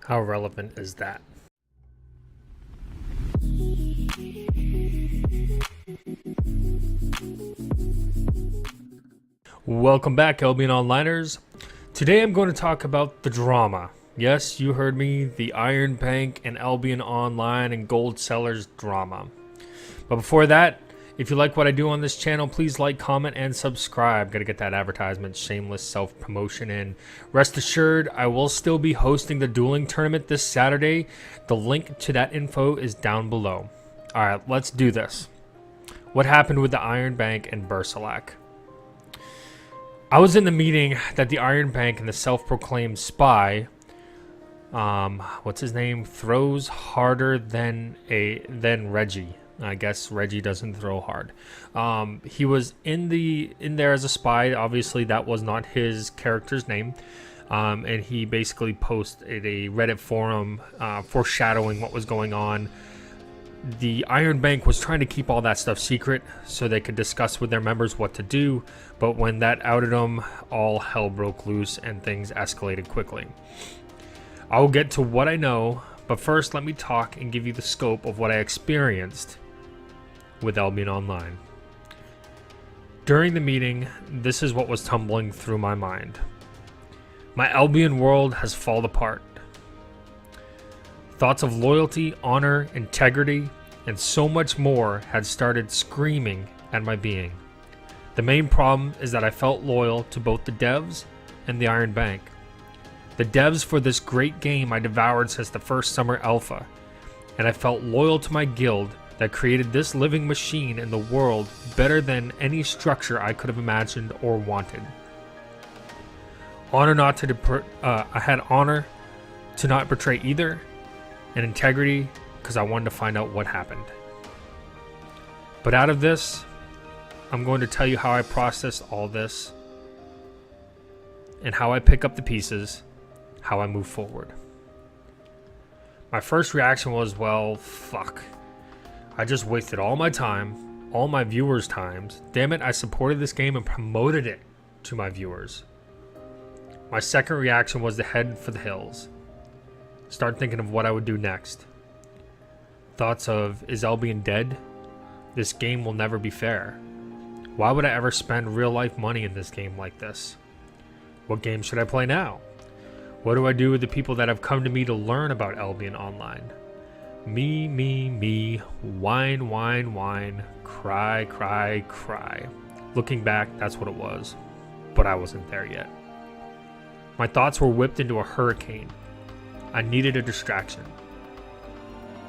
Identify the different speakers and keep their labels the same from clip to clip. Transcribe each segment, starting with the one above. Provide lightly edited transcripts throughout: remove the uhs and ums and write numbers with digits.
Speaker 1: How relevant is that? Welcome back, Albion Onliners. Today I'm going to talk about the drama. Yes, you heard me, the Iron Bank and Albion Online and Gold Sellers drama. But before that, if you like what I do on this channel, please like, comment, and subscribe. Gotta get that advertisement, shameless self-promotion in. Rest assured, I will still be hosting the Dueling Tournament this Saturday. The link to that info is down below. Alright, let's do this. What happened with the Iron Bank and Bercilak? I was in the meeting that the Iron Bank and the self-proclaimed spy, what's his name, throws harder than Reggie. I guess Reggie doesn't throw hard. He was in there as a spy. Obviously, that was not his character's name. And he basically posted a Reddit forum foreshadowing what was going on. The Iron Bank was trying to keep all that stuff secret so they could discuss with their members what to do. But when that outed them, all hell broke loose and things escalated quickly. I will get to what I know, but first let me talk and give you the scope of what I experienced with Albion Online. During the meeting, this is what was tumbling through my mind. My Albion world has fallen apart. Thoughts of loyalty, honor, integrity, and so much more had started screaming at my being. The main problem is that I felt loyal to both the devs and the Iron Bank. The devs for this great game I devoured since the first summer alpha, and I felt loyal to my guild that created this living machine in the world better than any structure I could have imagined or wanted. I had honor to not betray either, and integrity because I wanted to find out what happened. But out of this, I'm going to tell you how I processed all this and how I pick up the pieces, how I move forward. My first reaction was, well, fuck. I just wasted all my time, all my viewers' times. Damn it, I supported this game and promoted it to my viewers. My second reaction was to head for the hills. Start thinking of what I would do next. Thoughts of, is Albion dead? This game will never be fair. Why would I ever spend real life money in this game like this? What game should I play now? What do I do with the people that have come to me to learn about Albion Online? Me, whine, whine, whine, cry, cry, cry. Looking back, that's what it was. But I wasn't there yet. My thoughts were whipped into a hurricane. I needed a distraction.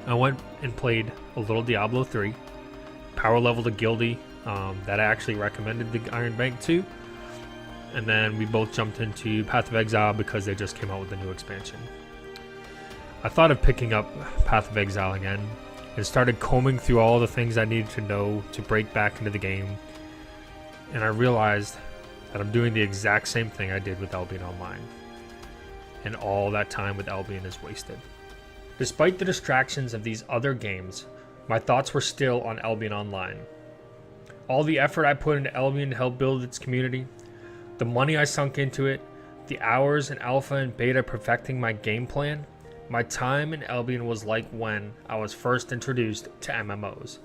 Speaker 1: I went and played a little Diablo 3, power level to Guildy, that I actually recommended the Iron Bank to. And then we both jumped into Path of Exile because they just came out with a new expansion. I thought of picking up Path of Exile again and started combing through all the things I needed to know to break back into the game. And I realized that I'm doing the exact same thing I did with Albion Online. And all that time with Albion is wasted. Despite the distractions of these other games, my thoughts were still on Albion Online. All the effort I put into Albion to help build its community, the money I sunk into it, the hours in alpha and beta perfecting my game plan, my time in Albion was like when I was first introduced to MMOs.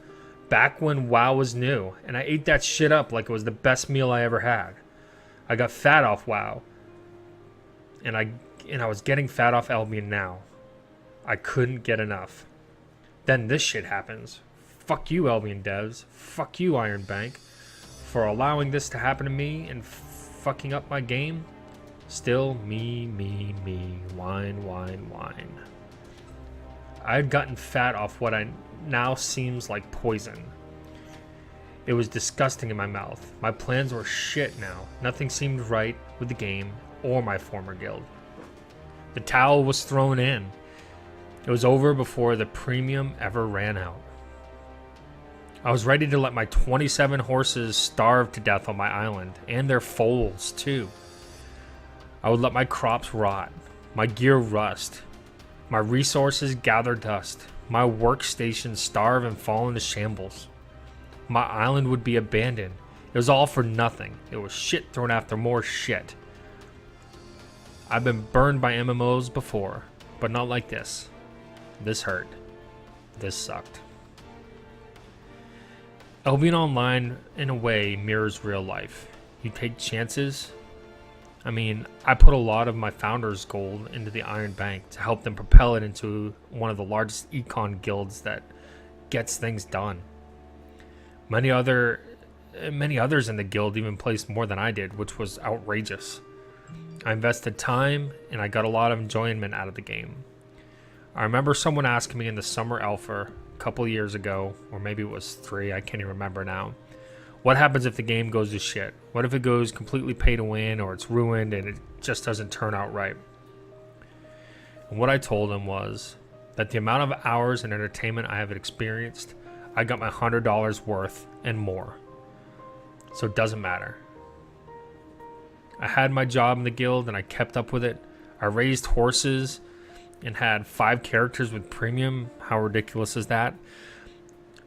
Speaker 1: Back when WoW was new, and I ate that shit up like it was the best meal I ever had. I got fat off WoW, and I was getting fat off Albion now. I couldn't get enough. Then this shit happens. Fuck you, Albion devs. Fuck you, Iron Bank, for allowing this to happen to me and fucking up my game. Still me, whine, whine, whine. I had gotten fat off what I now seems like poison. It was disgusting in my mouth. My plans were shit now. Nothing seemed right with the game or my former guild. The towel was thrown in. It was over before the premium ever ran out. I was ready to let my 27 horses starve to death on my island, and their foals too. I would let my crops rot, my gear rust, my resources gather dust, my workstation starve and fall into shambles. My island would be abandoned. It was all for nothing. It was shit thrown after more shit. I've been burned by MMOs before, but not like this. This hurt. This sucked. Albion Online, in a way, mirrors real life. You take chances. I mean, I put a lot of my founders' gold into the Iron Bank to help them propel it into one of the largest econ guilds that gets things done. Many others in the guild even placed more than I did, which was outrageous. I invested time, and I got a lot of enjoyment out of the game. I remember someone asking me in the summer alpha a couple years ago, or maybe it was 3, I can't even remember now. What happens if the game goes to shit? What if it goes completely pay to win, or it's ruined and it just doesn't turn out right? And what I told him was that the amount of hours and entertainment I have experienced, I got my $100 worth and more. So it doesn't matter. I had my job in the guild and I kept up with it. I raised horses and had 5 characters with premium. How ridiculous is that?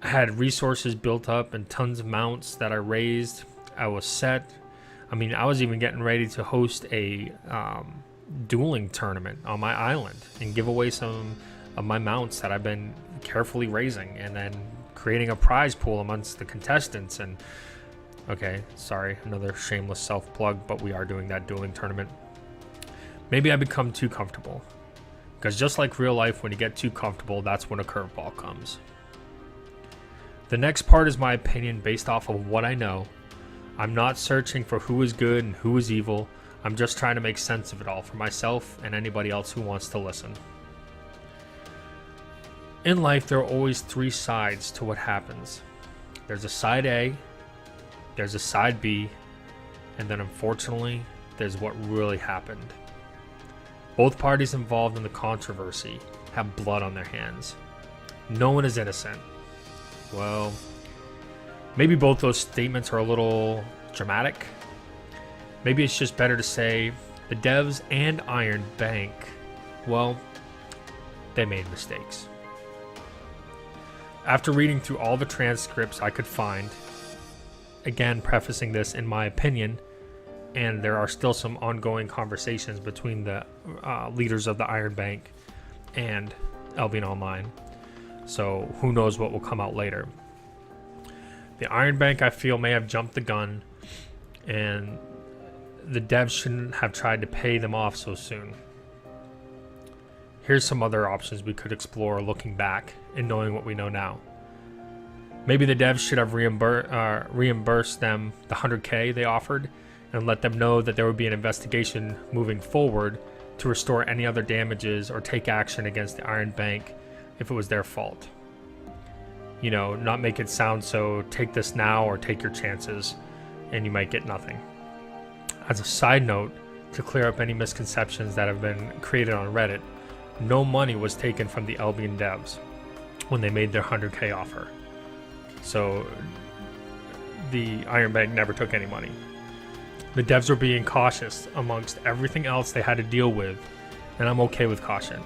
Speaker 1: I had resources built up and tons of mounts that I raised. I was set. I mean, I was even getting ready to host a dueling tournament on my island and give away some of my mounts that I've been carefully raising, and then creating a prize pool amongst the contestants. And okay, sorry, another shameless self-plug, but we are doing that dueling tournament. Maybe I become too comfortable, because just like real life, when you get too comfortable, that's when a curveball comes. The next part is my opinion based off of what I know. I'm not searching for who is good and who is evil. I'm just trying to make sense of it all for myself and anybody else who wants to listen. In life, there are always 3 sides to what happens. There's a side A, there's a side B, and then unfortunately, there's what really happened. Both parties involved in the controversy have blood on their hands. No one is innocent. Well, maybe both those statements are a little dramatic. Maybe it's just better to say the devs and Iron Bank, well, they made mistakes. After reading through all the transcripts I could find, again prefacing this in my opinion, and there are still some ongoing conversations between the leaders of the Iron Bank and Albion Online. So who knows what will come out later. The Iron Bank, I feel, may have jumped the gun, and the devs shouldn't have tried to pay them off so soon. Here's some other options we could explore looking back and knowing what we know now. Maybe the devs should have reimbursed them the 100K they offered and let them know that there would be an investigation moving forward to restore any other damages or take action against the Iron Bank if it was their fault. You know, not make it sound so take this now or take your chances and you might get nothing. As a side note, to clear up any misconceptions that have been created on Reddit, no money was taken from the Albion devs when they made their 100K offer. So the Iron Bank never took any money. The devs were being cautious amongst everything else they had to deal with, and I'm okay with caution.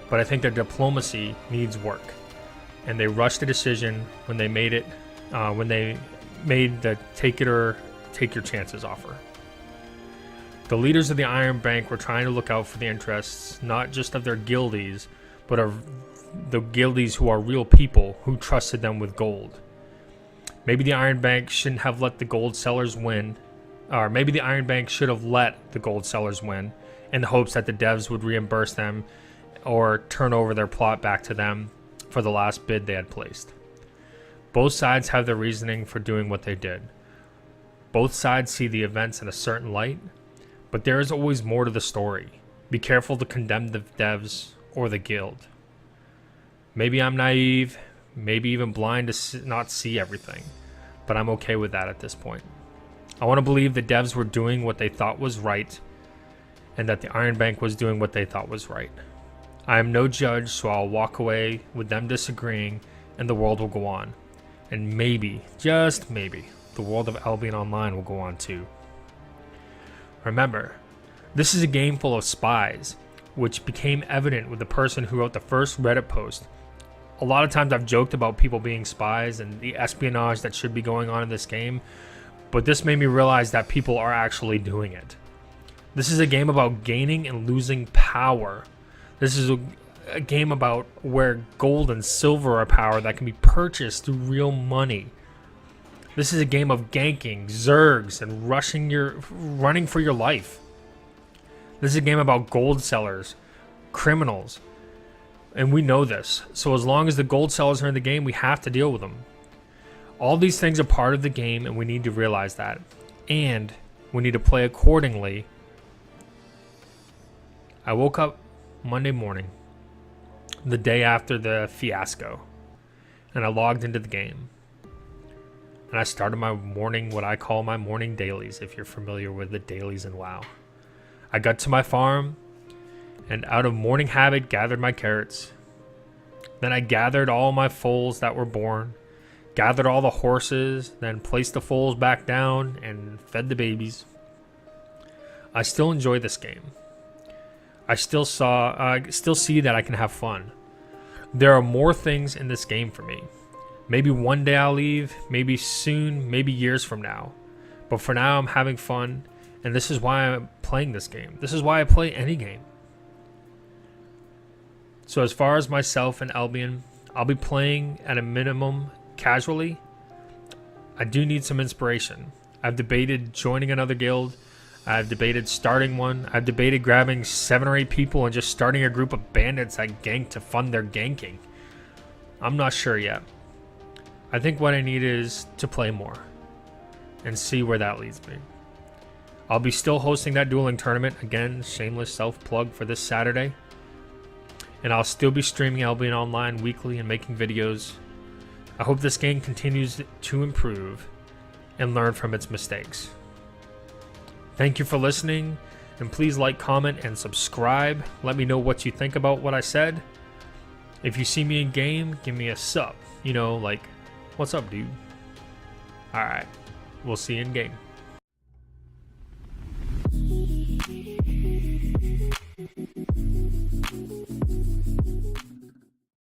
Speaker 1: But I think their diplomacy needs work, and they rushed the decision when they made it, when they made the take it or take your chances offer. The leaders of the Iron Bank were trying to look out for the interests, not just of their guildies, but of the guildies who are real people who trusted them with gold. Maybe the Iron Bank shouldn't have let the gold sellers win, or maybe the Iron Bank should have let the gold sellers win in the hopes that the devs would reimburse them or turn over their plot back to them for the last bid they had placed. Both sides have their reasoning for doing what they did. Both sides see the events in a certain light, but there is always more to the story. Be careful to condemn the devs or the guild. Maybe I'm naive, maybe even blind to not see everything, but I'm okay with that at this point. I want to believe the devs were doing what they thought was right, and that the Iron Bank was doing what they thought was right. I am no judge, so I'll walk away with them disagreeing, and the world will go on. And maybe, just maybe, the world of Albion Online will go on too. Remember, this is a game full of spies, which became evident with the person who wrote the first Reddit post. A lot of times I've joked about people being spies and the espionage that should be going on in this game, but this made me realize that people are actually doing it. This is a game about gaining and losing power. This is a game about where gold and silver are power that can be purchased through real money. This is a game of ganking, zergs, and running for your life. This is a game about gold sellers, criminals, and we know this. So as long as the gold sellers are in the game, we have to deal with them. All these things are part of the game, and we need to realize that. And we need to play accordingly. I woke up Monday morning, the day after the fiasco, and I logged into the game. And I started my morning, what I call my morning dailies, if you're familiar with the dailies in WoW. I got to my farm, and out of morning habit, gathered my carrots. Then I gathered all my foals that were born, gathered all the horses, then placed the foals back down, and fed the babies. I still enjoy this game. I still see that I can have fun. There are more things in this game for me. Maybe one day I'll leave, maybe soon, maybe years from now. But for now, I'm having fun, and this is why I'm playing this game. This is why I play any game. So as far as myself and Albion, I'll be playing at a minimum casually. I do need some inspiration. I've debated joining another guild. I've debated starting one. I've debated grabbing 7 or 8 people and just starting a group of bandits that gank to fund their ganking. I'm not sure yet. I think what I need is to play more and see where that leads me. I'll be still hosting that dueling tournament. Again, shameless self-plug for this Saturday. And I'll still be streaming Albion Online weekly and making videos. I hope this game continues to improve and learn from its mistakes. Thank you for listening, and please like, comment, and subscribe. Let me know what you think about what I said. If you see me in game, give me a sup. You know, like, what's up, dude? Alright, we'll see you in game.